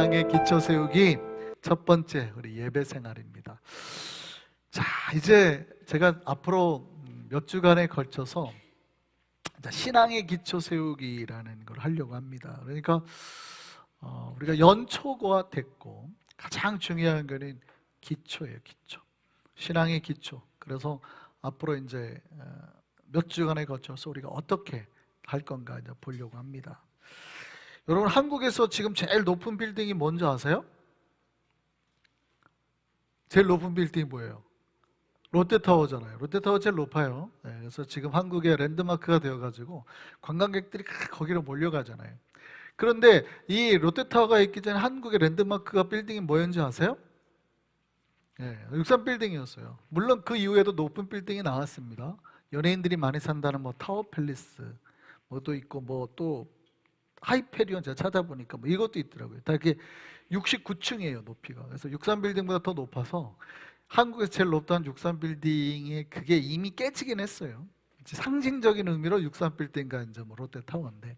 신앙의 기초 세우기 첫 번째 우리 예배 생활입니다. 자, 이제 제가 앞으로 몇 주간에 걸쳐서 신앙의 기초 세우기라는 걸 하려고 합니다. 그러니까 우리가 연초가 됐고 가장 중요한 거는 기초예요. 기초. 신앙의 기초. 그래서 앞으로 이제 몇 주간에 걸쳐서 우리가 어떻게 할 건가 이제 보려고 합니다. 여러분, 한국에서 지금 제일 높은 빌딩이 뭔지 아세요? 제일 높은 빌딩이 뭐예요? 롯데타워잖아요. 롯데타워 제일 높아요. 네, 그래서 지금 한국의 랜드마크가 되어가지고 관광객들이 거기로 몰려가잖아요. 그런데 이 롯데타워가 있기 전에 한국의 랜드마크가 빌딩이 뭐였는지 아세요? 네, 63빌딩이었어요. 물론 그 이후에도 높은 빌딩이 나왔습니다. 연예인들이 많이 산다는 뭐 타워팰리스 뭐도 있고 뭐 또 하이페리온 제가 찾아보니까 뭐 이것도 있더라고요. 다 이게 69층이에요, 높이가. 그래서 63빌딩보다 더 높아서 한국에서 제일 높다는 63빌딩이 그게 이미 깨지긴 했어요. 상징적인 의미로 63빌딩과 이제 뭐 롯데타워인데.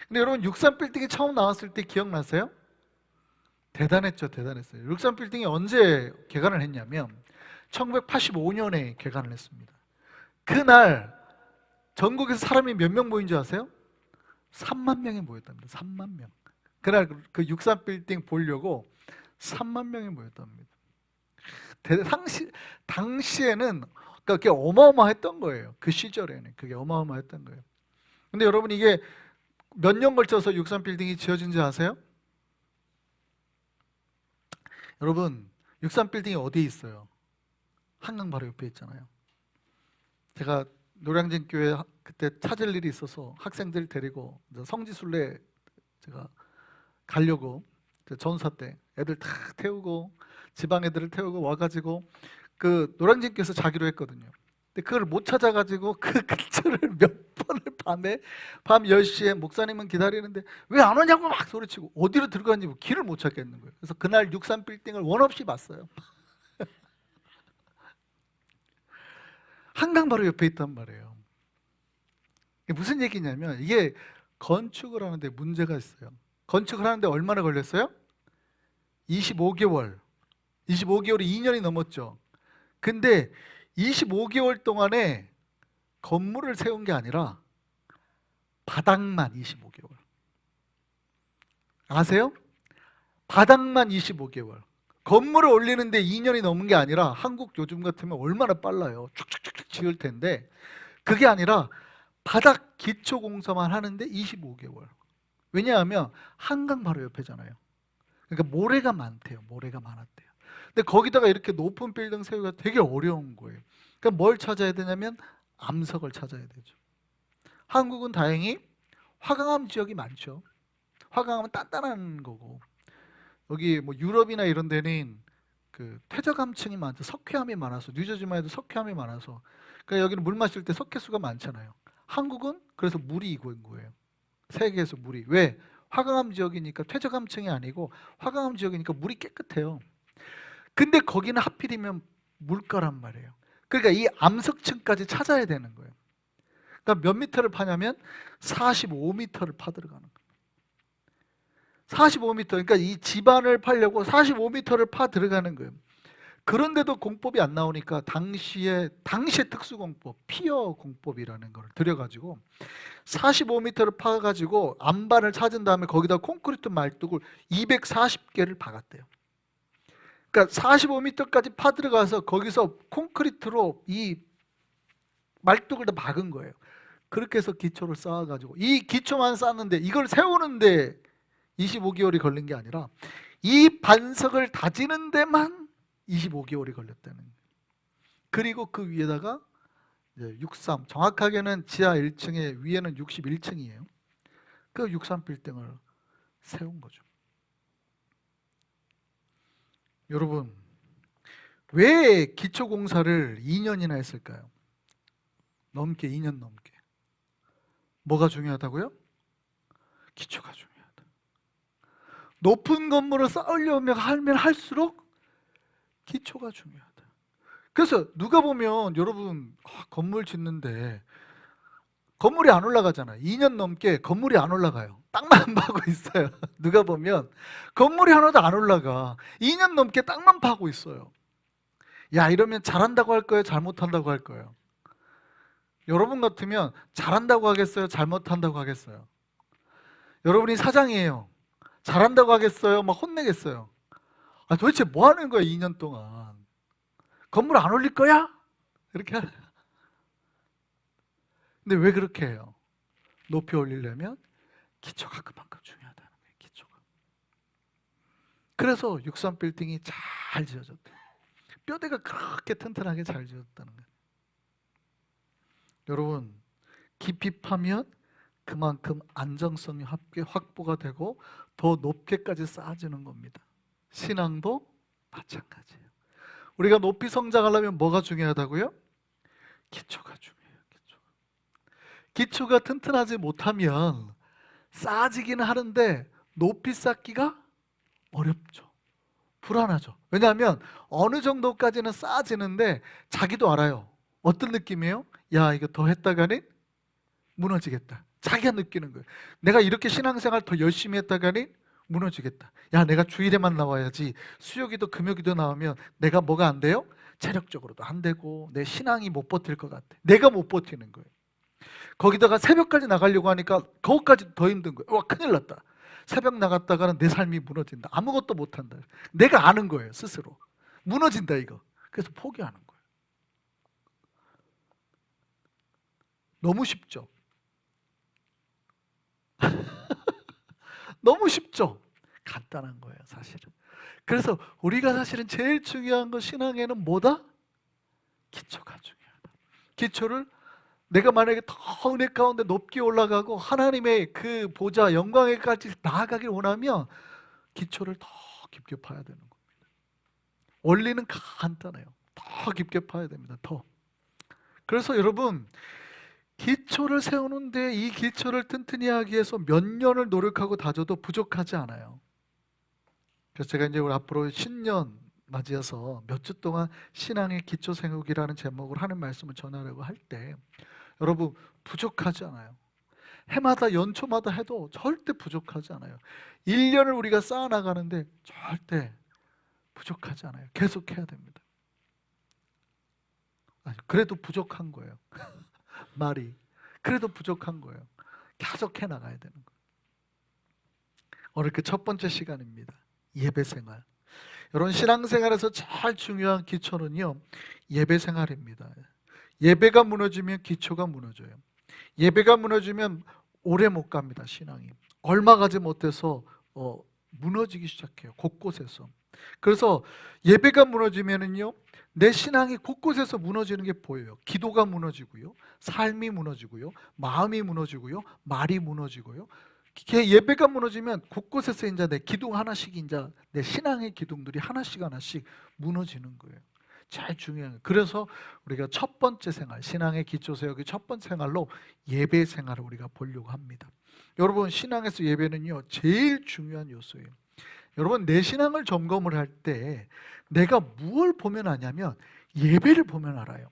근데 여러분, 63빌딩이 처음 나왔을 때 기억나세요? 대단했죠, 대단했어요. 63빌딩이 언제 개관을 했냐면 1985년에 개관을 했습니다. 그날 전국에서 사람이 몇 명 모인 줄 아세요? 3만 명이 모였답니다. 3만 명. 그날 그 63빌딩 보려고 3만 명이 모였답니다. 당시에는 그러니까 그게 어마어마했던 거예요. 그 시절에는 그게 어마어마했던 거예요. 근데 여러분, 이게 몇 년 걸쳐서 63빌딩이 지어진지 아세요? 여러분, 63빌딩이 어디에 있어요? 한강 바로 옆에 있잖아요. 제가 노량진교회 그때 찾을 일이 있어서 학생들 데리고 성지순례 제가 가려고 전사 때 애들 다 태우고 지방 애들을 태우고 와가지고 그 노량진교에서 자기로 했거든요. 근데 그걸 못 찾아가지고 그 근처를 몇 번을 밤 10시에 목사님은 기다리는데 왜 안 오냐고 막 소리치고 어디로 들어갔는지 길을 못 찾겠는 거예요. 그래서 그날 63빌딩을 원 없이 봤어요. 한강 바로 옆에 있단 말이에요. 이게 무슨 얘기냐면 이게 건축을 하는데 문제가 있어요. 건축을 하는데 얼마나 걸렸어요? 25개월. 25개월이 2년이 넘었죠. 근데 25개월 동안에 건물을 세운 게 아니라 바닥만 25개월. 아세요? 바닥만 25개월. 건물을 올리는데 2년이 넘은 게 아니라 한국 요즘 같으면 얼마나 빨라요. 축축축축 지을 텐데 그게 아니라 바닥 기초 공사만 하는데 25개월. 왜냐하면 한강 바로 옆에잖아요. 그러니까 모래가 많대요. 모래가 많았대요. 근데 거기다가 이렇게 높은 빌딩 세우기가 되게 어려운 거예요. 그러니까 뭘 찾아야 되냐면 암석을 찾아야 되죠. 한국은 다행히 화강암 지역이 많죠. 화강암은 단단한 거고, 여기 뭐 유럽이나 이런 데는 그 퇴적암층이 많죠. 석회암이 많아서, 뉴저지만 해도 석회암이 많아서, 그러니까 여기는 물 마실 때 석회수가 많잖아요. 한국은 그래서 물이 이거인 거예요. 세계에서 물이. 왜? 화강암 지역이니까, 퇴적암층이 아니고 화강암 지역이니까 물이 깨끗해요. 근데 거기는 하필이면 물가란 말이에요. 그러니까 이 암석층까지 찾아야 되는 거예요. 그러니까 몇 미터를 파냐면 45미터를 파 들어가는 거예요. 45미터. 그러니까 이 집안을 파려고 45미터를 파 들어가는 거예요. 그런데도 공법이 안 나오니까 당시에 특수공법, 피어 공법이라는 걸 들여가지고 45미터를 파가지고 안반을 찾은 다음에 거기다 콘크리트 말뚝을 240개를 박았대요. 그러니까 45미터까지 파 들어가서 거기서 콘크리트로 이 말뚝을 다 박은 거예요. 그렇게 해서 기초를 쌓아가지고, 이 기초만 쌓는데 이걸 세우는데 25개월이 걸린 게 아니라 이 반석을 다지는 데만 25개월이 걸렸다는 거예요. 그리고 그 위에다가 63, 정확하게는 지하 1층에 위에는 61층이에요. 그 63빌딩을 세운 거죠. 여러분, 왜 기초공사를 2년이나 했을까요? 2년 넘게. 뭐가 중요하다고요? 기초가 중요하다. 높은 건물을 쌓으려면 하면 할수록 기초가 중요하다. 그래서 누가 보면 여러분 건물 짓는데 건물이 안 올라가잖아요. 2년 넘게 건물이 안 올라가요. 땅만 파고 있어요. 누가 보면 건물이 하나도 안 올라가. 2년 넘게 땅만 파고 있어요. 야, 이러면 잘한다고 할 거예요? 잘못한다고 할 거예요? 여러분 같으면 잘한다고 하겠어요? 잘못한다고 하겠어요? 여러분이 사장이에요. 잘한다고 하겠어요? 막 혼내겠어요? 아, 도대체 뭐 하는 거야, 2년 동안? 건물 안 올릴 거야? 이렇게 근데 왜 그렇게 해요? 높이 올리려면 기초가 그만큼 중요하다는 거예요. 기초가. 그래서 63 빌딩이 잘 지어졌대요. 뼈대가 그렇게 튼튼하게 잘 지어졌다는 거예요. 여러분, 깊이 파면 그만큼 안정성이 확보가 되고 더 높게까지 쌓아지는 겁니다. 신앙도 마찬가지예요. 우리가 높이 성장하려면 뭐가 중요하다고요? 기초가 중요해요. 기초가 튼튼하지 못하면 쌓아지기는 하는데 높이 쌓기가 어렵죠. 불안하죠. 왜냐하면 어느 정도까지는 쌓아지는데 자기도 알아요. 어떤 느낌이에요? 야, 이거 더 했다가는 무너지겠다. 자기가 느끼는 거예요. 내가 이렇게 신앙생활 더 열심히 했다가는 무너지겠다. 야, 내가 주일에만 나와야지. 수요기도 금요기도 나오면 내가 뭐가 안 돼요? 체력적으로도 안 되고 내 신앙이 못 버틸 것 같아. 내가 못 버티는 거예요. 거기다가 새벽까지 나가려고 하니까 그것까지 더 힘든 거예요. 와, 큰일 났다. 새벽 나갔다가는 내 삶이 무너진다. 아무것도 못한다. 내가 아는 거예요, 스스로. 무너진다, 이거. 그래서 포기하는 거예요. 너무 쉽죠? 너무 쉽죠? 간단한 거예요, 사실은. 그래서 우리가 사실은 제일 중요한 거 신앙에는 뭐다? 기초가 중요하다. 기초를 내가 만약에 더 은혜 가운데 높게 올라가고 하나님의 그 보좌 영광에까지 나아가길 원하면 기초를 더 깊게 파야 되는 겁니다. 원리는 간단해요. 더 깊게 파야 됩니다. 더. 그래서 여러분, 기초를 세우는데 이 기초를 튼튼히 하기 위해서 몇 년을 노력하고 다져도 부족하지 않아요. 그래서 제가 이제 우리 앞으로 신년 맞이해서 몇 주 동안 신앙의 기초 세우기라는 제목으로 하는 말씀을 전하려고 할 때 여러분, 부족하지 않아요. 해마다 연초마다 해도 절대 부족하지 않아요. 1년을 우리가 쌓아나가는데 절대 부족하지 않아요. 계속 해야 됩니다. 아니, 그래도 부족한 거예요. 말이. 그래도 부족한 거예요. 계속 해나가야 되는 거예요. 오늘 그 첫 번째 시간입니다. 예배생활. 여러분, 신앙생활에서 제일 중요한 기초는요, 예배생활입니다. 예배가 무너지면 기초가 무너져요. 예배가 무너지면 오래 못 갑니다, 신앙이. 얼마 가지 못해서 무너지기 시작해요, 곳곳에서. 그래서 예배가 무너지면은요, 내 신앙이 곳곳에서 무너지는 게 보여요. 기도가 무너지고요, 삶이 무너지고요, 마음이 무너지고요, 말이 무너지고요. 예배가 무너지면 곳곳에서 이제 내 기둥 하나씩, 이제 내 신앙의 기둥들이 하나씩 하나씩 무너지는 거예요. 제일 중요한 거예요. 그래서 우리가 첫 번째 생활, 신앙의 기초 세우기 첫 번째 생활로 예배 생활을 우리가 보려고 합니다. 여러분, 신앙에서 예배는요, 제일 중요한 요소예요. 여러분, 내 신앙을 점검을 할 때 내가 무엇을 보면 아냐면 예배를 보면 알아요.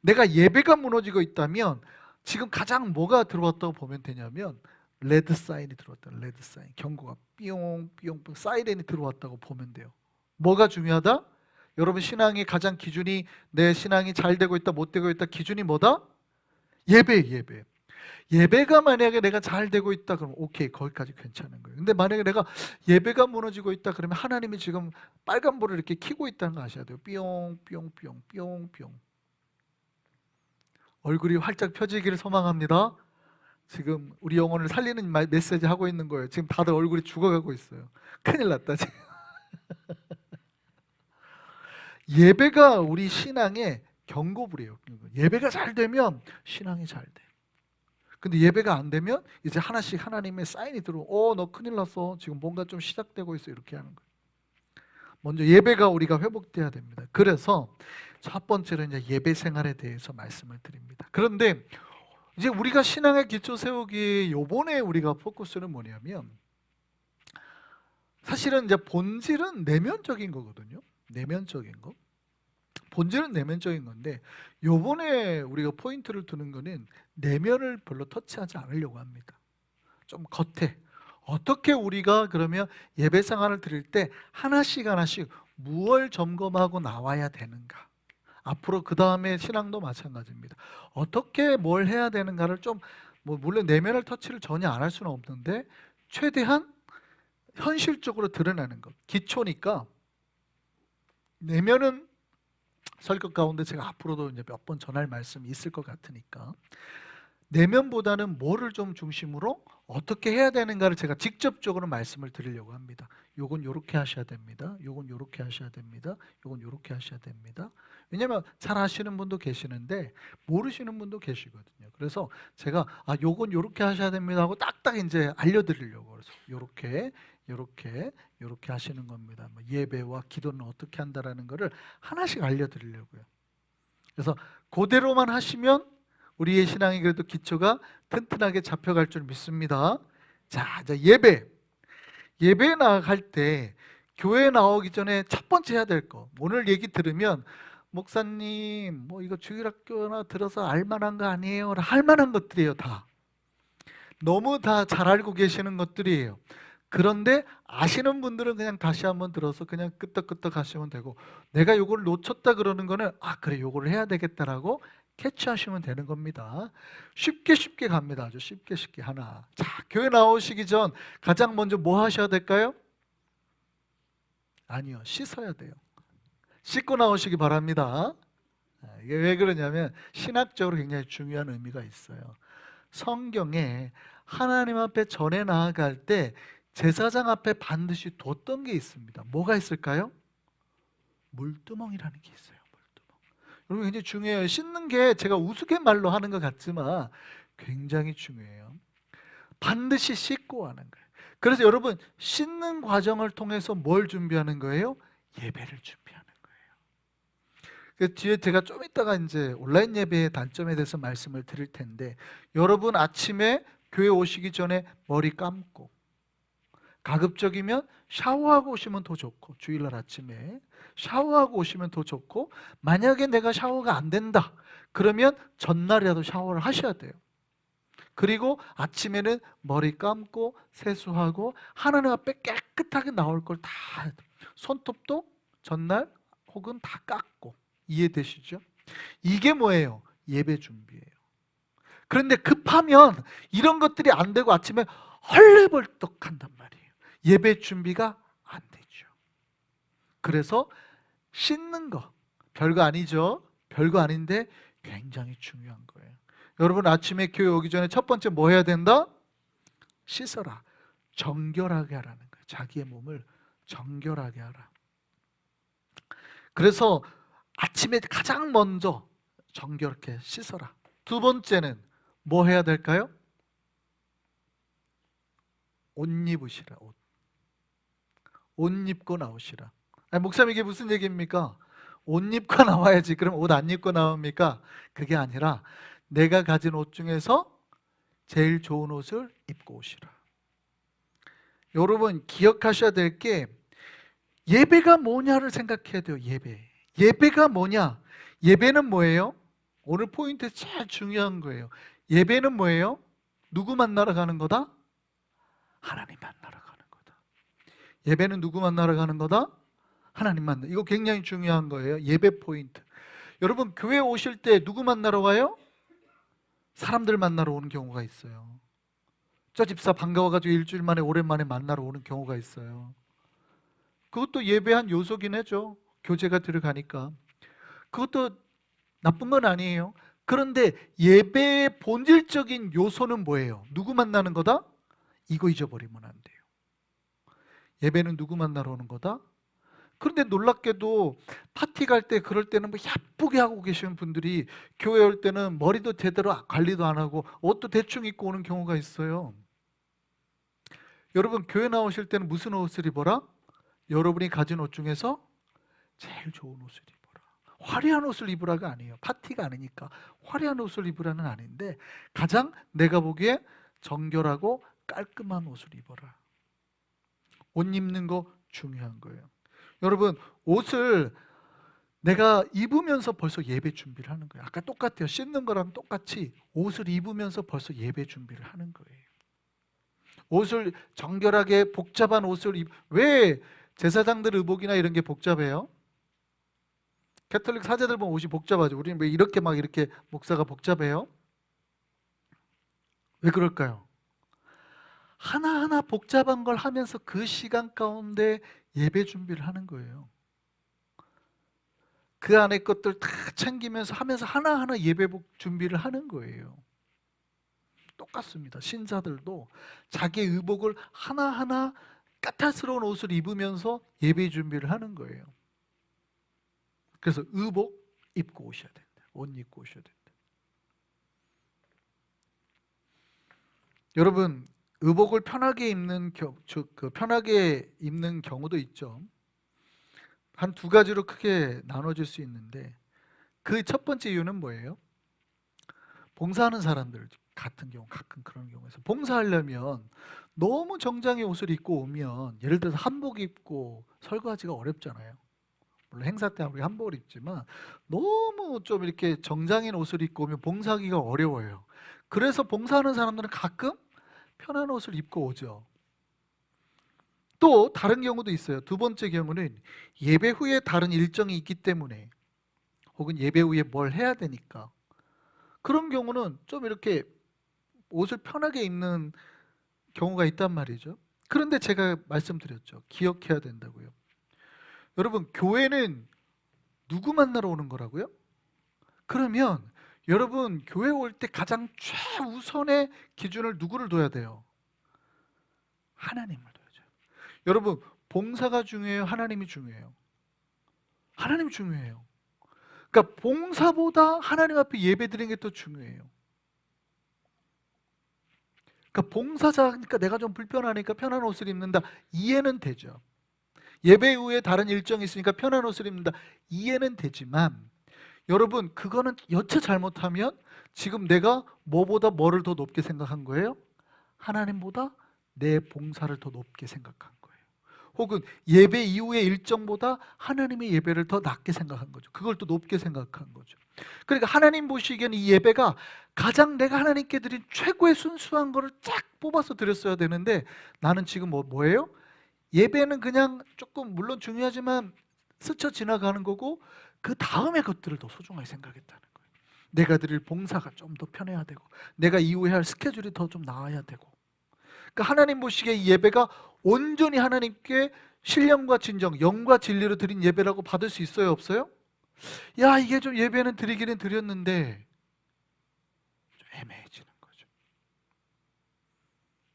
내가 예배가 무너지고 있다면 지금 가장 뭐가 들어왔다고 보면 되냐면 레드 사인이 들어왔다. 레드 사인, 경고가 삐용삐용 사이렌이 들어왔다고 보면 돼요. 뭐가 중요하다? 여러분, 신앙의 가장 기준이, 내 신앙이 잘 되고 있다 못 되고 있다 기준이 뭐다? 예배. 예배가 만약에 내가 잘 되고 있다 그러면 오케이, 거기까지 괜찮은 거예요. 근데 만약에 내가 예배가 무너지고 있다 그러면 하나님이 지금 빨간불을 이렇게 켜고 있다는 거 아셔야 돼요. 삐용삐용 얼굴이 활짝 펴지기를 소망합니다. 지금 우리 영혼을 살리는 메시지 하고 있는 거예요. 지금 다들 얼굴이 죽어가고 있어요. 큰일 났다 지금. 예배가 우리 신앙의 경고불이에요. 예배가 잘 되면 신앙이 잘 돼. 근데 예배가 안 되면 이제 하나씩 하나님의 사인이 들어오고, 너 큰일 났어. 지금 뭔가 좀 시작되고 있어. 이렇게 하는 거예요. 먼저 예배가 우리가 회복돼야 됩니다. 그래서 첫 번째로 이제 예배 생활에 대해서 말씀을 드립니다. 그런데 이제 우리가 신앙의 기초 세우기 요번에 우리가 포커스는 뭐냐면, 사실은 이제 본질은 내면적인 거거든요. 내면적인 거. 본질은 내면적인 건데 요번에 우리가 포인트를 두는 거는 내면을 별로 터치하지 않으려고 합니다. 좀 겉에 어떻게 우리가 그러면 예배 생활을 드릴 때 하나씩 하나씩 무엇을 점검하고 나와야 되는가, 앞으로 그 다음에 신앙도 마찬가지입니다. 어떻게 뭘 해야 되는가를 좀, 뭐 물론 내면을 터치를 전혀 안 할 수는 없는데 최대한 현실적으로 드러내는 것, 기초니까. 내면은 설교 가운데 제가 앞으로도 이제 몇 번 전할 말씀이 있을 것 같으니까 내면보다는 뭐를 좀 중심으로 어떻게 해야 되는가를 제가 직접적으로 말씀을 드리려고 합니다. 요건 요렇게 하셔야 됩니다. 요건 요렇게 하셔야 됩니다. 요건 요렇게 하셔야 됩니다. 왜냐면 잘 아시는 분도 계시는데 모르시는 분도 계시거든요. 그래서 제가 요건 요렇게 하셔야 됩니다 하고 딱딱 이제 알려드리려고. 그래서 요렇게 요렇게 요렇게 하시는 겁니다. 뭐 예배와 기도는 어떻게 한다라는 거를 하나씩 알려드리려고요. 그래서 그대로만 하시면 우리의 신앙이 그래도 기초가 튼튼하게 잡혀갈 줄 믿습니다. 자, 이제 예배 나갈 때 교회 나오기 전에 첫 번째 해야 될 거, 오늘 얘기 들으면 목사님 뭐 이거 주일학교나 들어서 알만한 거 아니에요? 할 만한 것들이에요. 다 너무 다 잘 알고 계시는 것들이에요. 그런데 아시는 분들은 그냥 다시 한번 들어서 그냥 끄떡끄떡 하시면 되고, 내가 요걸 놓쳤다 그러는 거는 그래 요거를 해야 되겠다라고 캐치하시면 되는 겁니다. 쉽게 갑니다. 아주 쉽게 하나. 자, 교회 나오시기 전 가장 먼저 뭐 하셔야 될까요? 아니요, 씻어야 돼요. 씻고 나오시기 바랍니다. 이게 왜 그러냐면 신학적으로 굉장히 중요한 의미가 있어요. 성경에 하나님 앞에 전해 나아갈 때 제사장 앞에 반드시 뒀던 게 있습니다. 뭐가 있을까요? 물두멍이라는 게 있어요. 물두멍. 여러분 굉장히 중요해요. 씻는 게 제가 우스갯말로 하는 것 같지만 굉장히 중요해요. 반드시 씻고 하는 거예요. 그래서 여러분 씻는 과정을 통해서 뭘 준비하는 거예요? 예배를 준비하는 거예요. 그 뒤에 제가 좀 이따가 이제 온라인 예배의 단점에 대해서 말씀을 드릴 텐데, 여러분 아침에 교회 오시기 전에 머리 감고 가급적이면 샤워하고 오시면 더 좋고, 주일날 아침에 샤워하고 오시면 더 좋고, 만약에 내가 샤워가 안 된다 그러면 전날이라도 샤워를 하셔야 돼요. 그리고 아침에는 머리 감고 세수하고 하나님 앞에 깨끗하게 나올 걸 다, 손톱도 전날 혹은 다 깎고. 이해되시죠? 이게 뭐예요? 예배 준비예요. 그런데 급하면 이런 것들이 안 되고 아침에 헐레벌떡 한단 말이에요. 예배 준비가 안 되죠. 그래서 씻는 거 별거 아니죠? 별거 아닌데 굉장히 중요한 거예요. 여러분 아침에 교회 오기 전에 첫 번째 뭐 해야 된다? 씻어라. 정결하게 하라는 거예요. 자기의 몸을 정결하게 하라. 그래서 아침에 가장 먼저 정결하게 씻어라. 두 번째는 뭐 해야 될까요? 옷 입으시라. 옷 입고 나오시라. 목사님 이게 무슨 얘기입니까? 옷 입고 나와야지. 그럼 옷 안 입고 나옵니까? 그게 아니라 내가 가진 옷 중에서 제일 좋은 옷을 입고 오시라. 여러분 기억하셔야 될 게 예배가 뭐냐를 생각해야 돼요. 예배가 뭐냐? 예배는 뭐예요? 오늘 포인트 제일 중요한 거예요. 예배는 뭐예요? 누구 만나러 가는 거다? 하나님 만나러 가는 거다. 예배는 누구 만나러 가는 거다? 하나님 만나. 이거 굉장히 중요한 거예요. 예배 포인트. 여러분 교회 오실 때 누구 만나러 와요? 사람들 만나러 오는 경우가 있어요. 저 집사 반가워가지고 일주일 만에 오랜만에 만나러 오는 경우가 있어요. 그것도 예배한 요소긴 하죠. 교제가 들어가니까. 그것도 나쁜 건 아니에요. 그런데 예배의 본질적인 요소는 뭐예요? 누구 만나는 거다? 이거 잊어버리면 안 돼요. 예배는 누구 만나러 오는 거다? 그런데 놀랍게도 파티 갈 때 그럴 때는 뭐 예쁘게 하고 계시는 분들이 교회 올 때는 머리도 제대로 관리도 안 하고 옷도 대충 입고 오는 경우가 있어요. 여러분 교회 나오실 때는 무슨 옷을 입어라? 여러분이 가진 옷 중에서 제일 좋은 옷을 입어라. 화려한 옷을 입으라가 아니에요. 파티가 아니니까 화려한 옷을 입으라는 아닌데 가장 내가 보기에 정결하고 깔끔한 옷을 입어라. 옷 입는 거 중요한 거예요. 여러분 옷을 내가 입으면서 벌써 예배 준비를 하는 거예요. 아까 똑같아요. 씻는 거랑 똑같이 옷을 입으면서 벌써 예배 준비를 하는 거예요. 옷을 정결하게 복잡한 옷을 왜 제사장들 의복이나 이런 게 복잡해요? 캐톨릭 사제들 보면 옷이 복잡하죠. 우리는 왜 이렇게 막 이렇게 목사가 복잡해요? 왜 그럴까요? 하나하나 복잡한 걸 하면서 그 시간 가운데 예배 준비를 하는 거예요. 그 안에 것들 다 챙기면서 하면서 하나하나 예배복 준비를 하는 거예요. 똑같습니다. 신자들도 자기 의복을 하나하나 까탈스러운 옷을 입으면서 예배 준비를 하는 거예요. 그래서 의복 입고 오셔야 된다. 옷 입고 오셔야 된다. 여러분, 의복을 편하게 입는 편하게 입는 경우도 있죠. 한 두 가지로 크게 나눠질 수 있는데 그 첫 번째 이유는 뭐예요? 봉사하는 사람들 같은 경우 가끔 그런 경우에서 봉사하려면 너무 정장의 옷을 입고 오면 예를 들어서 한복 입고 설거하기가 어렵잖아요. 물론 행사 때 우리 한복을 입지만 너무 좀 이렇게 정장인 옷을 입고 오면 봉사하기가 어려워요. 그래서 봉사하는 사람들은 가끔 편한 옷을 입고 오죠. 또 다른 경우도 있어요. 두 번째 경우는 예배 후에 다른 일정이 있기 때문에 혹은 예배 후에 뭘 해야 되니까 그런 경우는 좀 이렇게 옷을 편하게 입는 경우가 있단 말이죠. 그런데 제가 말씀드렸죠. 기억해야 된다고요. 여러분, 교회는 누구 만나러 오는 거라고요? 그러면 여러분, 교회 올 때 가장 최우선의 기준을 누구를 둬야 돼요? 하나님을 둬야죠. 여러분, 봉사가 중요해요? 하나님이 중요해요? 하나님이 중요해요. 그러니까 봉사보다 하나님 앞에 예배 드리는 게 더 중요해요. 그러니까 봉사자니까 내가 좀 불편하니까 편한 옷을 입는다. 이해는 되죠. 예배 후에 다른 일정이 있으니까 편한 옷을 입는다. 이해는 되지만 여러분, 그거는 여차 잘못하면 지금 내가 뭐보다 뭐를 더 높게 생각한 거예요? 하나님보다 내 봉사를 더 높게 생각한 거예요. 혹은 예배 이후의 일정보다 하나님의 예배를 더 낮게 생각한 거죠. 그걸 또 높게 생각한 거죠. 그러니까 하나님 보시기에는 이 예배가 가장 내가 하나님께 드린 최고의 순수한 거를 쫙 뽑아서 드렸어야 되는데 나는 지금 뭐예요? 예배는 그냥 조금 물론 중요하지만 스쳐 지나가는 거고 그 다음의 것들을 더 소중하게 생각했다는 거예요. 내가 드릴 봉사가 좀 더 편해야 되고 내가 이후에 할 스케줄이 더 좀 나아야 되고 그러니까 하나님 보시기에 이 예배가 온전히 하나님께 신령과 진정, 영과 진리로 드린 예배라고 받을 수 있어요? 없어요? 야, 이게 좀 예배는 드리기는 드렸는데 좀 애매해지는 거죠.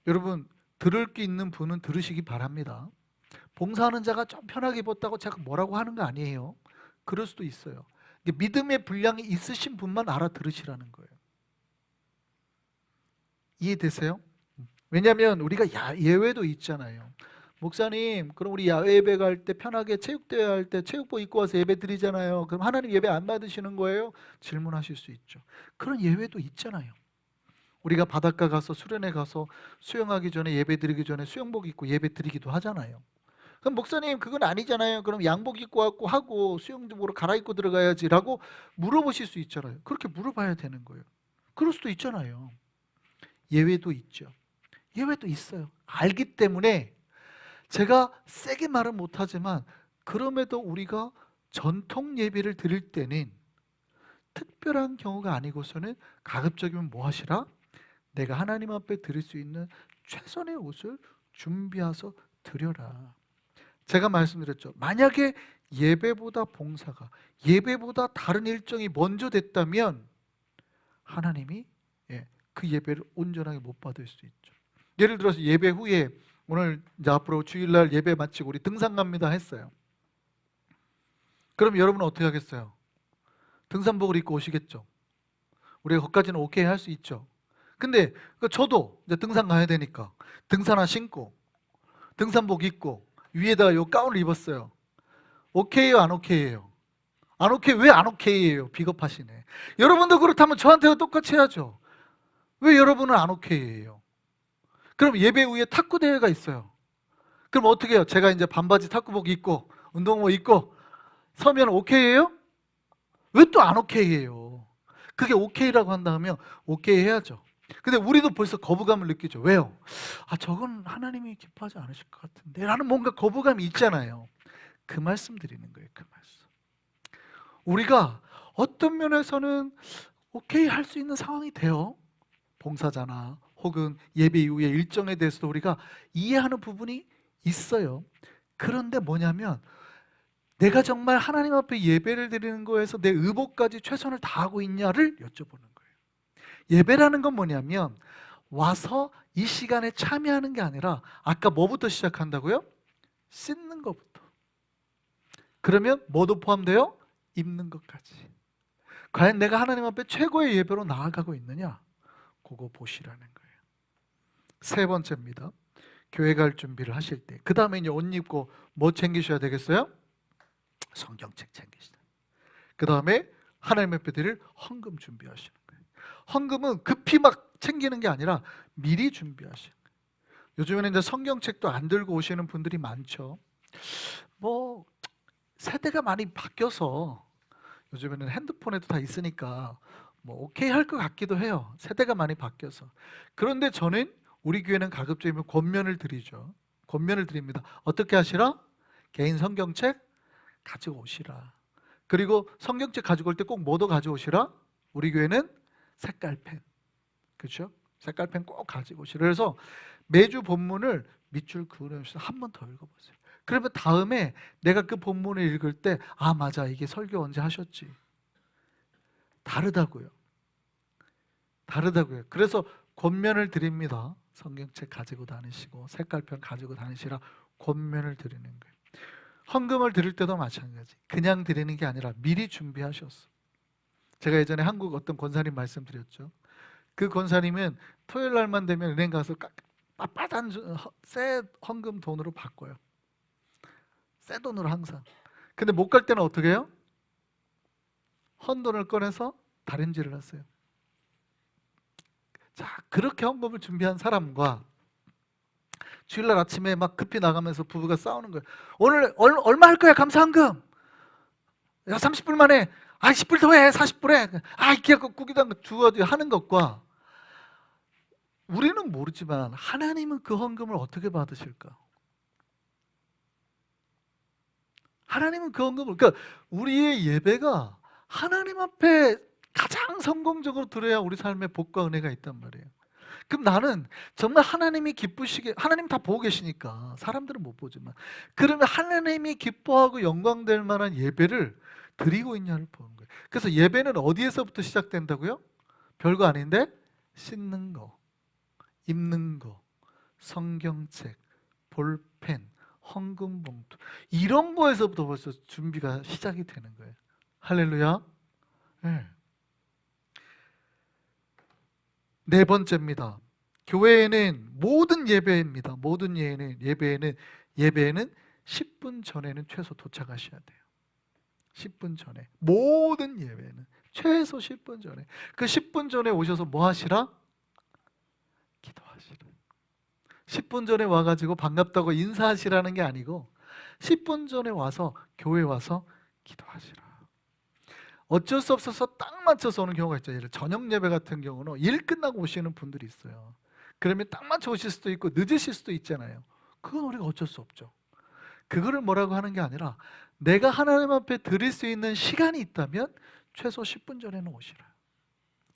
여러분, 들을 게 있는 분은 들으시기 바랍니다. 봉사하는 자가 좀 편하게 입었다고 제가 뭐라고 하는 거 아니에요. 그럴 수도 있어요. 믿음의 분량이 있으신 분만 알아들으시라는 거예요. 이해되세요? 왜냐하면 우리가 예외도 있잖아요. 목사님, 그럼 우리 야외 예배 갈 때 편하게 체육대회 할 때 체육복 입고 와서 예배 드리잖아요. 그럼 하나님 예배 안 받으시는 거예요? 질문하실 수 있죠. 그런 예외도 있잖아요. 우리가 바닷가 가서 수련회 가서 수영하기 전에 예배 드리기 전에 수영복 입고 예배 드리기도 하잖아요. 그럼 목사님, 그건 아니잖아요. 그럼 양복 입고 왔고 하고 수영복으로 갈아입고 들어가야지라고 물어보실 수 있잖아요. 그렇게 물어봐야 되는 거예요. 그럴 수도 있잖아요. 예외도 있죠. 예외도 있어요. 알기 때문에 제가 세게 말은 못하지만 그럼에도 우리가 전통 예배를 드릴 때는 특별한 경우가 아니고서는 가급적이면 뭐 하시라? 내가 하나님 앞에 드릴 수 있는 최선의 옷을 준비해서 드려라. 제가 말씀드렸죠. 만약에 예배보다 봉사가, 예배보다 다른 일정이 먼저 됐다면 하나님이 그 예배를 온전하게 못 받을 수 있죠. 예를 들어서 예배 후에 오늘 이제 앞으로 주일날 예배 마치고 우리 등산 갑니다 했어요. 그럼 여러분은 어떻게 하겠어요? 등산복을 입고 오시겠죠. 우리가 거기까지는 오케이 할 수 있죠. 근데 저도 이제 등산 가야 되니까 등산화 신고 등산복 입고 위에다가 요 가운을 입었어요. 오케이요, 안 오케이예요? 안 오케이. 왜 안 오케이예요? 비겁하시네. 여러분도 그렇다면 저한테도 똑같이 해야죠. 왜 여러분은 안 오케이예요? 그럼 예배 후에 탁구 대회가 있어요. 그럼 어떻게 해요? 제가 이제 반바지 탁구복 입고 운동복 입고 서면 오케이예요? 왜 또 안 오케이해요? 그게 오케이라고 한다면 오케이 해야죠. 근데 우리도 벌써 거부감을 느끼죠. 왜요? 저건 하나님이 기뻐하지 않으실 것 같은데 라는 뭔가 거부감이 있잖아요. 그 말씀 드리는 거예요. 그 말씀. 우리가 어떤 면에서는 오케이 할 수 있는 상황이 돼요. 봉사자나 혹은 예배 이후의 일정에 대해서도 우리가 이해하는 부분이 있어요. 그런데 뭐냐면 내가 정말 하나님 앞에 예배를 드리는 거에서 내 의복까지 최선을 다하고 있냐를 여쭤보는 거예요. 예배라는 건 뭐냐면 와서 이 시간에 참여하는 게 아니라 아까 뭐부터 시작한다고요? 씻는 것부터. 그러면 뭐도 포함돼요? 입는 것까지. 과연 내가 하나님 앞에 최고의 예배로 나아가고 있느냐? 그거 보시라는 거예요. 세 번째입니다. 교회 갈 준비를 하실 때 그 다음에 이제 옷 입고 뭐 챙기셔야 되겠어요? 성경책 챙기시다. 그 다음에 하나님 앞에 드릴 헌금 준비하시는 거예요. 헌금은 급히 막 챙기는 게 아니라 미리 준비하시는 거예요. 요즘에는 이제 성경책도 안 들고 오시는 분들이 많죠. 뭐 세대가 많이 바뀌어서 요즘에는 핸드폰에도 다 있으니까 뭐 오케이 할 것 같기도 해요. 세대가 많이 바뀌어서. 그런데 저는 우리 교회는 가급적이면 권면을 드리죠. 권면을 드립니다. 어떻게 하시라? 개인 성경책 가지고 오시라. 그리고 성경책 가지고 올 때 꼭 뭐도 가져오시라? 우리 교회는 색깔펜. 그렇죠? 색깔펜 꼭 가지고 오시라. 그래서 매주 본문을 밑줄 그으면서 한 번 더 읽어보세요. 그러면 다음에 내가 그 본문을 읽을 때 맞아, 이게 설교 언제 하셨지? 다르다고요. 다르다고요. 그래서 권면을 드립니다. 성경책 가지고 다니시고 색깔펜 가지고 다니시라 권면을 드리는 거예요. 헌금을 드릴 때도 마찬가지. 그냥 드리는 게 아니라 미리 준비하셨어. 제가 예전에 한국 어떤 권사님 말씀드렸죠. 그 권사님은 토요일 날만 되면 은행 가서 빳빳한 새 헌금 돈으로 바꿔요. 새 돈으로 항상. 근데 못 갈 때는 어떻게 해요? 헌돈을 꺼내서 다림질을 했어요. 자, 그렇게 헌금을 준비한 사람과 주일날 아침에 막 급히 나가면서 부부가 싸우는 거예요. 오늘 얼마 할 거야 감사헌금? 야 30불 만에 10불 더해 40불에 이렇게 꾸기다 주어지 하는 것과 우리는 모르지만 하나님은 그 헌금을 어떻게 받으실까? 하나님은 그 헌금을 그러니까 우리의 예배가 하나님 앞에 가장 성공적으로 드려야 우리 삶에 복과 은혜가 있단 말이에요. 그럼 나는 정말 하나님이 기쁘시게 하나님 다 보고 계시니까 사람들은 못 보지만 그러면 하나님이 기뻐하고 영광될 만한 예배를 드리고 있냐를 보는 거예요. 그래서 예배는 어디에서부터 시작된다고요? 별거 아닌데 씻는 거, 입는 거, 성경책, 볼펜, 헌금 봉투 이런 거에서부터 벌써 준비가 시작이 되는 거예요. 할렐루야. 네. 네 번째입니다. 교회에는 모든 예배입니다. 모든 예배에는 10분 전에는 최소 도착하셔야 돼요. 10분 전에. 모든 예배는 최소 10분 전에. 그 10분 전에 오셔서 뭐 하시라? 기도하시라. 10분 전에 와가지고 반갑다고 인사하시라는 게 아니고 10분 전에 와서 교회 와서 기도하시라. 어쩔 수 없어서 딱 맞춰서 오는 경우가 있죠. 예를 저녁 예배 같은 경우는 일 끝나고 오시는 분들이 있어요. 그러면 딱 맞춰 오실 수도 있고 늦으실 수도 있잖아요. 그건 우리가 어쩔 수 없죠. 그거를 뭐라고 하는 게 아니라 내가 하나님 앞에 드릴 수 있는 시간이 있다면 최소 10분 전에는 오시라.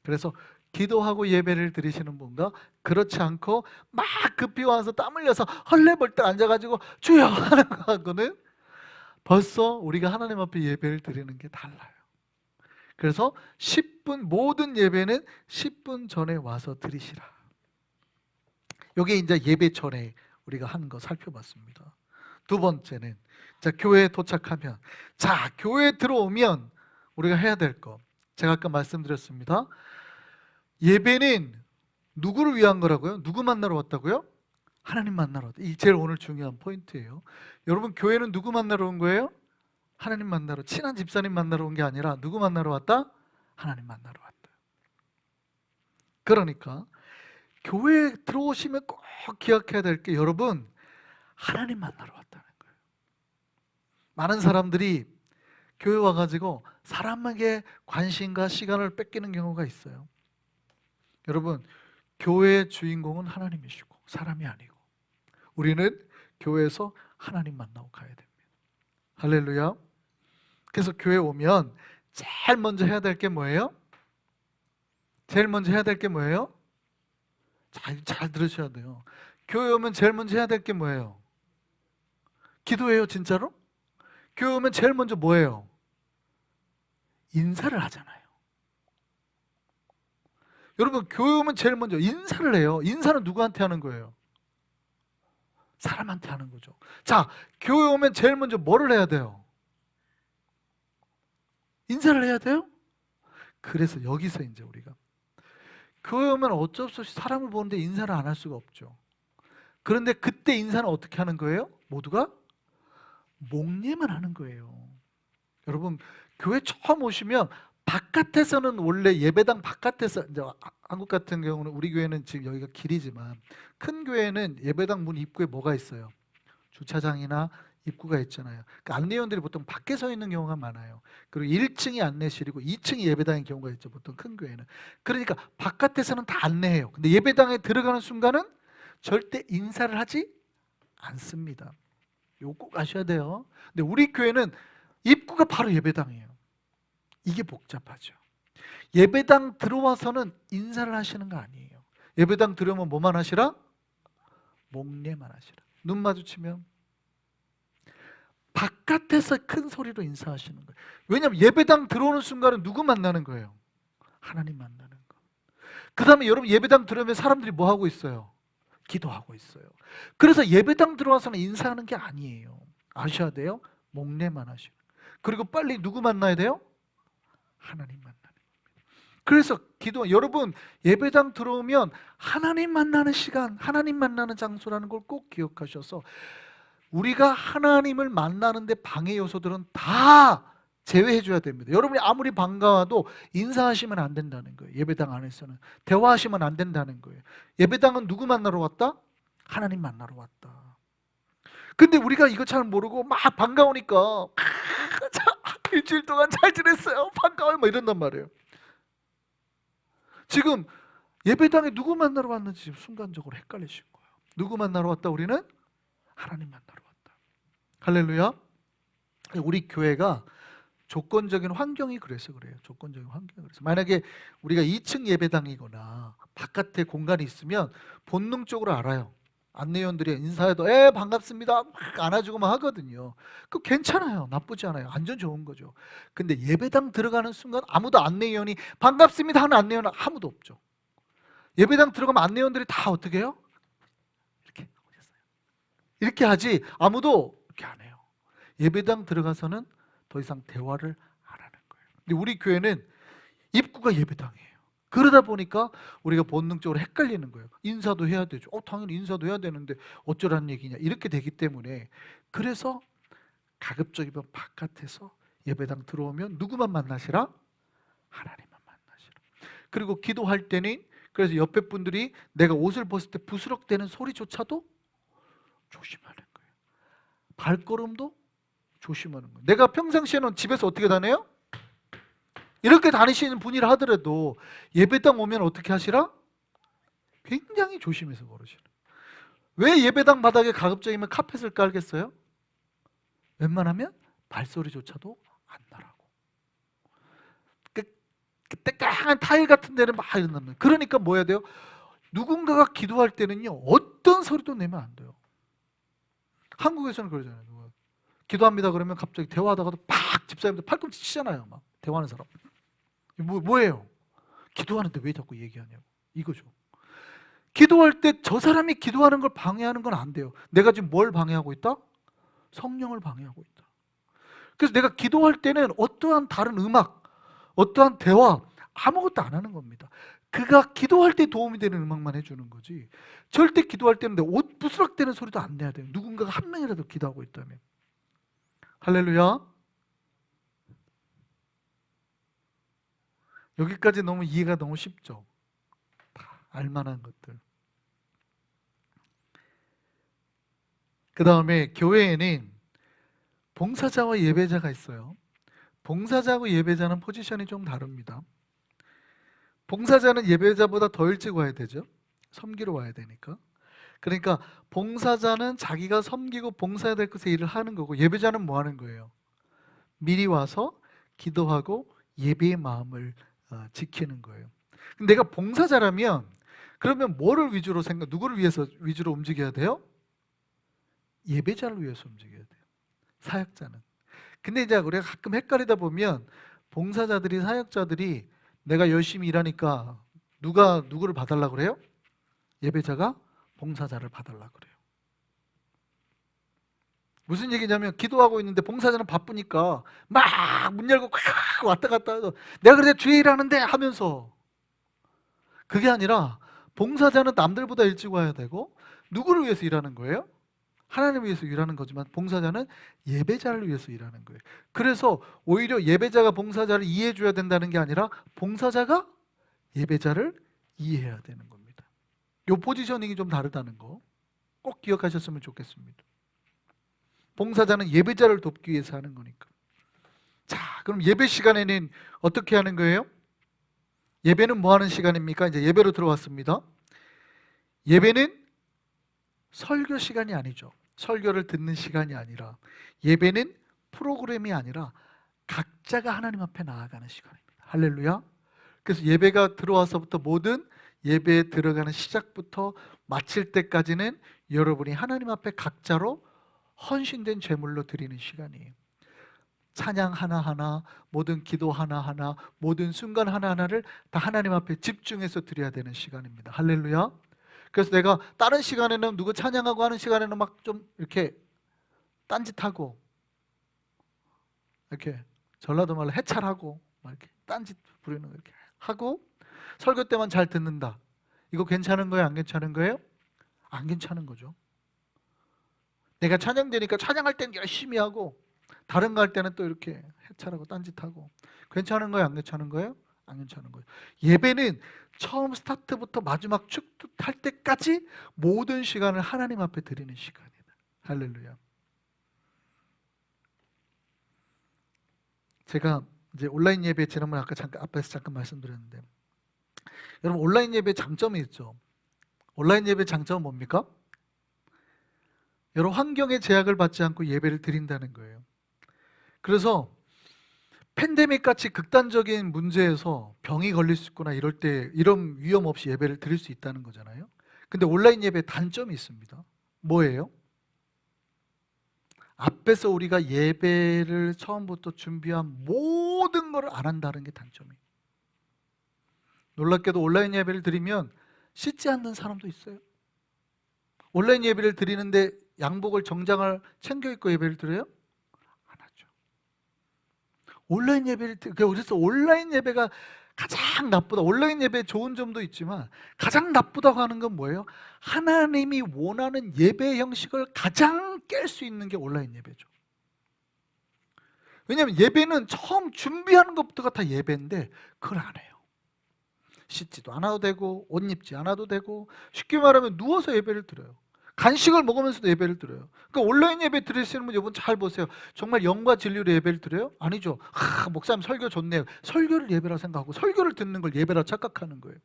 그래서 기도하고 예배를 드리시는 분과 그렇지 않고 막 급히 와서 땀 흘려서 헐레벌떡 앉아가지고 주여 하는 거하고는 벌써 우리가 하나님 앞에 예배를 드리는 게 달라요. 그래서 10분 모든 예배는 10분 전에 와서 드리시라. 이게 이제 예배 전에 우리가 하는 거 살펴봤습니다. 두 번째는 교회에 도착하면 교회에 들어오면 우리가 해야 될 거 제가 아까 말씀드렸습니다. 예배는 누구를 위한 거라고요? 누구 만나러 왔다고요? 하나님 만나러 왔다. 이 제일 오늘 중요한 포인트예요. 여러분 교회는 누구 만나러 온 거예요? 하나님 만나러 친한 집사님 만나러 온 게 아니라 누구 만나러 왔다? 하나님 만나러 왔다. 그러니까 교회에 들어오시면 꼭 기억해야 될 게 여러분 하나님 만나러 왔다는 거예요. 많은 사람들이 교회 와가지고 사람에게 관심과 시간을 뺏기는 경우가 있어요. 여러분, 교회의 주인공은 하나님이시고 사람이 아니고 우리는 교회에서 하나님 만나고 가야 됩니다. 할렐루야. 그래서 교회 오면 제일 먼저 해야 될 게 뭐예요? 제일 먼저 해야 될 게 뭐예요? 잘 들으셔야 돼요. 교회 오면 제일 먼저 해야 될 게 뭐예요? 기도해요, 진짜로? 교회 오면 제일 먼저 뭐예요? 인사를 하잖아요. 여러분, 교회 오면 제일 먼저 인사를 해요. 인사는 누구한테 하는 거예요? 사람한테 하는 거죠. 자, 교회 오면 제일 먼저 뭐를 해야 돼요? 인사를 해야 돼요? 그래서 여기서 이제 우리가 교회 오면 어쩔 수 없이 사람을 보는데 인사를 안 할 수가 없죠. 그런데 그때 인사는 어떻게 하는 거예요? 모두가 목례만 하는 거예요. 여러분, 교회 처음 오시면 바깥에서는 원래 예배당 바깥에서 이제 한국 같은 경우는 우리 교회는 지금 여기가 길이지만 큰 교회는 예배당 문 입구에 뭐가 있어요? 주차장이나 입구가 있잖아요. 그 안내원들이 보통 밖에 서 있는 경우가 많아요. 그리고 1층이 안내실이고 2층이 예배당인 경우가 있죠. 보통 큰 교회는. 그러니까 바깥에서는 다 안내해요. 근데 예배당에 들어가는 순간은 절대 인사를 하지 않습니다. 이거 꼭 아셔야 돼요. 근데 우리 교회는 입구가 바로 예배당이에요. 이게 복잡하죠. 예배당 들어와서는 인사를 하시는 거 아니에요. 예배당 들어오면 뭐만 하시라? 목례만 하시라. 눈 마주치면 바깥에서 큰 소리로 인사하시는 거예요. 왜냐하면 예배당 들어오는 순간은 누구 만나는 거예요? 하나님 만나는 거. 그 다음에 여러분 예배당 들어오면 사람들이 뭐 하고 있어요? 기도하고 있어요. 그래서 예배당 들어와서는 인사하는 게 아니에요. 아셔야 돼요. 목례만 하시는. 그리고 빨리 누구 만나야 돼요? 하나님 만나는 겁니다. 그래서 기도, 여러분 예배당 들어오면 하나님 만나는 시간, 하나님 만나는 장소라는 걸 꼭 기억하셔서 우리가 하나님을 만나는데 방해 요소들은 다 제외해 줘야 됩니다. 여러분이 아무리 반가워도 인사하시면 안 된다는 거예요. 예배당 안에서는 대화하시면 안 된다는 거예요. 예배당은 누구 만나러 왔다? 하나님 만나러 왔다. 근데 우리가 이거 잘 모르고 막 반가우니까 일주일 동안 잘 지냈어요, 반가워요, 막 이런단 말이에요. 지금 예배당에 누구 만나러 왔는지 지금 순간적으로 헷갈리신 거예요. 누구 만나러 왔다? 우리는 하나님 만나러 왔다. 할렐루야. 우리 교회가 조건적인 환경이 그래서 그래요. 조건적인 환경이 그래서 만약에 우리가 2층 예배당이거나 바깥에 공간이 있으면 본능적으로 알아요. 안내원들이 인사해도 반갑습니다 막 안아주고만 하거든요. 그 괜찮아요. 나쁘지 않아요. 안전 좋은 거죠. 근데 예배당 들어가는 순간 아무도 안내원이 반갑습니다 하는 안내원은 아무도 없죠. 예배당 들어가면 안내원들이 다 어떻게 해요? 이렇게 하지 아무도 이렇게 안 해요. 예배당 들어가서는 더 이상 대화를 안 하는 거예요. 근데 우리 교회는 입구가 예배당이에요. 그러다 보니까 우리가 본능적으로 헷갈리는 거예요. 인사도 해야 되죠. 당연히 인사도 해야 되는데 어쩌라는 얘기냐 이렇게 되기 때문에 그래서 가급적이면 바깥에서 예배당 들어오면 누구만 만나시라? 하나님만 만나시라. 그리고 기도할 때는 그래서 옆에 분들이 내가 옷을 벗을 때 부스럭대는 소리조차도 조심하는 거예요. 발걸음도 조심하는 거예요. 내가 평상시에는 집에서 어떻게 다녀요? 이렇게 다니시는 분이라 하더라도 예배당 오면 어떻게 하시라? 굉장히 조심해서 걸으시라. 왜 예배당 바닥에 가급적이면 카펫을 깔겠어요? 웬만하면 발소리조차도 안 나라고. 그 땡땡한 타일 같은 데는 막 이런단 말이에요. 그러니까 뭐 해야 돼요? 누군가가 기도할 때는요 어떤 소리도 내면 안 돼요. 한국에서는 그러잖아요. 기도합니다 그러면 갑자기 대화하다가도 팍 집사님들 팔꿈치 치잖아요. 막 대화하는 사람. 뭐예요? 기도하는데 왜 자꾸 얘기하냐고. 이거죠. 기도할 때 저 사람이 기도하는 걸 방해하는 건 안 돼요. 내가 지금 뭘 방해하고 있다? 성령을 방해하고 있다. 그래서 내가 기도할 때는 어떠한 다른 음악, 어떠한 대화 아무것도 안 하는 겁니다. 그가 기도할 때 도움이 되는 음악만 해주는 거지 절대 기도할 때는 내 옷 부스럭대는 소리도 안 내야 돼요. 누군가가 한 명이라도 기도하고 있다면. 할렐루야. 여기까지 너무 이해가 너무 쉽죠? 다 알만한 것들. 그 다음에 교회에는 봉사자와 예배자가 있어요. 봉사자하고 예배자는 포지션이 좀 다릅니다. 봉사자는 예배자보다 더 일찍 와야 되죠. 섬기러 와야 되니까. 그러니까 봉사자는 자기가 섬기고 봉사해야 될 것에 일을 하는 거고, 예배자는 뭐 하는 거예요? 미리 와서 기도하고 예배의 마음을 지키는 거예요. 내가 봉사자라면 그러면 뭐를 위주로 누구를 위해서 위주로 움직여야 돼요? 예배자를 위해서 움직여야 돼요. 사역자는. 근데 이제 우리가 가끔 헷갈리다 보면 봉사자들이, 사역자들이 내가 열심히 일하니까 누가 누구를 봐달라고 그래요? 예배자가 봉사자를 봐달라고 그래요. 무슨 얘기냐면 기도하고 있는데 봉사자는 바쁘니까 막 문 열고 콱 왔다 갔다 해서 내가 그래 주일 일하는데 하면서, 그게 아니라 봉사자는 남들보다 일찍 와야 되고 누구를 위해서 일하는 거예요? 하나님을 위해서 일하는 거지만 봉사자는 예배자를 위해서 일하는 거예요. 그래서 오히려 예배자가 봉사자를 이해해 줘야 된다는 게 아니라 봉사자가 예배자를 이해해야 되는 겁니다. 이 포지셔닝이 좀 다르다는 거 꼭 기억하셨으면 좋겠습니다. 봉사자는 예배자를 돕기 위해서 하는 거니까. 자, 그럼 예배 시간에는 어떻게 하는 거예요? 예배는 뭐 하는 시간입니까? 이제 예배로 들어왔습니다. 예배는 설교 시간이 아니죠. 설교를 듣는 시간이 아니라, 예배는 프로그램이 아니라 각자가 하나님 앞에 나아가는 시간입니다. 할렐루야. 그래서 예배가 들어와서부터 모든 예배에 들어가는 시작부터 마칠 때까지는 여러분이 하나님 앞에 각자로 헌신된 제물로 드리는 시간이에요. 찬양 하나하나, 모든 기도 하나하나, 모든 순간 하나하나를 다 하나님 앞에 집중해서 드려야 되는 시간입니다. 할렐루야. 그래서 내가 다른 시간에는 누구 찬양하고 하는 시간에는 막 좀 이렇게 딴짓하고, 이렇게 전라도 말로 해찰하고 막 이렇게 딴짓 부리는 거 이렇게 하고, 설교 때만 잘 듣는다. 이거 괜찮은 거예요? 안 괜찮은 거예요? 안 괜찮은 거죠. 내가 찬양되니까 찬양할 땐 열심히 하고 다른 거 할 때는 또 이렇게 해찰하고 딴짓하고, 괜찮은 거예요? 안 괜찮은 거예요? 안 괜찮은 거예요. 예배는 처음 스타트부터 마지막 축할 때까지 모든 시간을 하나님 앞에 드리는 시간이다. 할렐루야. 제가 이제 온라인 예배 지난번에 아까 앞에서 잠깐 말씀드렸는데, 여러분 온라인 예배 장점이 있죠. 온라인 예배 장점은 뭡니까? 여러 환경의 제약을 받지 않고 예배를 드린다는 거예요. 그래서 팬데믹 같이 극단적인 문제에서 병이 걸릴 수 있거나 이럴 때 이런 위험 없이 예배를 드릴 수 있다는 거잖아요. 근데 온라인 예배에 단점이 있습니다. 뭐예요? 앞에서 우리가 예배를 처음부터 준비한 모든 걸 안 한다는 게 단점이에요. 놀랍게도 온라인 예배를 드리면 씻지 않는 사람도 있어요. 온라인 예배를 드리는데 양복을, 정장을 챙겨 입고 예배를 드려요? 안 하죠. 온라인 예배를 그래서 온라인 예배가 가장 나쁘다. 온라인 예배의 좋은 점도 있지만 가장 나쁘다고 하는 건 뭐예요? 하나님이 원하는 예배 형식을 가장 깰 수 있는 게 온라인 예배죠. 왜냐하면 예배는 처음 준비하는 것부터가 다 예배인데 그걸 안 해요. 씻지도 않아도 되고 옷 입지 않아도 되고, 쉽게 말하면 누워서 예배를 드려요. 간식을 먹으면서도 예배를 드려요. 그러니까 온라인 예배 드리시는 분 여러분 잘 보세요. 정말 영과 진리로 예배를 드려요? 아니죠. 목사님 설교 좋네요. 설교를 예배라 생각하고 설교를 듣는 걸 예배라 착각하는 거예요.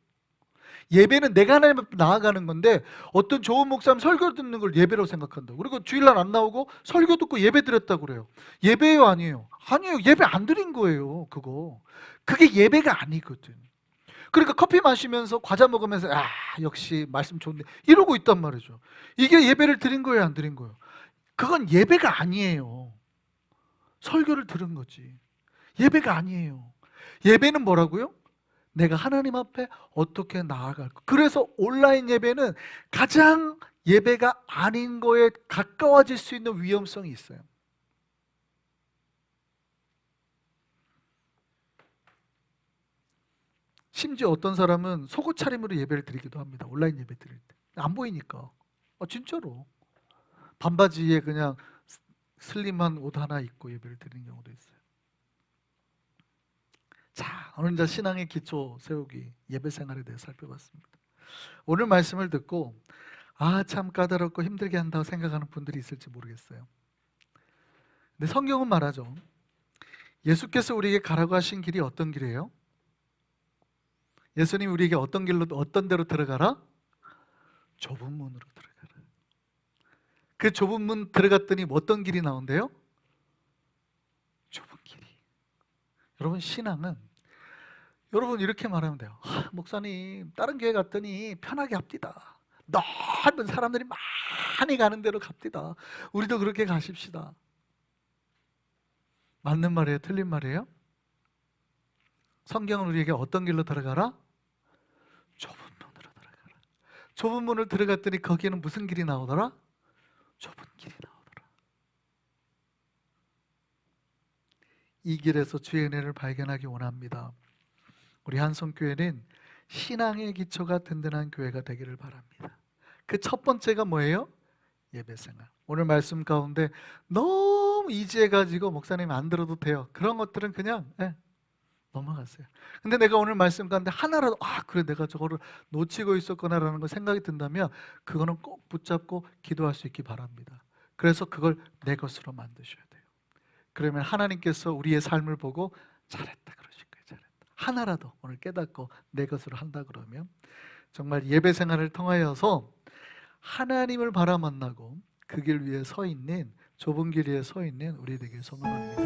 예배는 내가 하나님 앞에 나아가는 건데 어떤 좋은 목사님 설교 듣는 걸 예배라고 생각한다고. 그리고 주일날 안 나오고 설교 듣고 예배 드렸다고 그래요. 예배예요? 아니에요? 아니에요. 예배 안 드린 거예요. 그게 예배가 아니거든. 그러니까 커피 마시면서 과자 먹으면서 역시 말씀 좋네 이러고 있단 말이죠. 이게 예배를 드린 거예요? 안 드린 거예요? 그건 예배가 아니에요. 설교를 들은 거지. 예배가 아니에요. 예배는 뭐라고요? 내가 하나님 앞에 어떻게 나아갈까. 그래서 온라인 예배는 가장 예배가 아닌 거에 가까워질 수 있는 위험성이 있어요. 심지어 어떤 사람은 속옷 차림으로 예배를 드리기도 합니다. 온라인 예배 드릴 때. 안 보이니까. 진짜로. 반바지에 그냥 슬림한 옷 하나 입고 예배를 드리는 경우도 있어요. 자, 오늘 이제 신앙의 기초 세우기, 예배 생활에 대해 살펴봤습니다. 오늘 말씀을 듣고 참 까다롭고 힘들게 한다고 생각하는 분들이 있을지 모르겠어요. 근데 성경은 말하죠. 예수께서 우리에게 가라고 하신 길이 어떤 길이에요? 예수님이 우리에게 어떤 길로, 어떤 데로 들어가라? 좁은 문으로 들어가라. 그 좁은 문 들어갔더니 어떤 길이 나온대요? 좁은 길이. 여러분, 신앙은 여러분 이렇게 말하면 돼요. 목사님, 다른 교회 갔더니 편하게 합디다. 넓은 사람들이 많이 가는 데로 갑디다. 우리도 그렇게 가십시다. 맞는 말이에요? 틀린 말이에요? 성경은 우리에게 어떤 길로 들어가라? 좁은 문으로 들어가라. 좁은 문을 들어갔더니 거기에는 무슨 길이 나오더라? 좁은 길이 나오더라. 이 길에서 주의 은혜를 발견하기 원합니다. 우리 한성교회는 신앙의 기초가 든든한 교회가 되기를 바랍니다. 그 첫 번째가 뭐예요? 예배생활. 오늘 말씀 가운데 너무 이지해가지고 목사님 안 들어도 돼요, 그런 것들은 그냥 넘어갔어요. 근데 내가 오늘 말씀 가운데 하나라도 그래, 내가 저거를 놓치고 있었구나라는 거 생각이 든다면 그거는 꼭 붙잡고 기도할 수 있기 바랍니다. 그래서 그걸 내 것으로 만드셔야 돼요. 그러면 하나님께서 우리의 삶을 보고 잘했다 그러실 거예요. 잘했다. 하나라도 오늘 깨닫고 내 것으로 한다 그러면 정말 예배 생활을 통하여서 하나님을 바라 만나고 그 길 위에 서 있는, 좁은 길 위에 서 있는 우리 되길 소망합니다.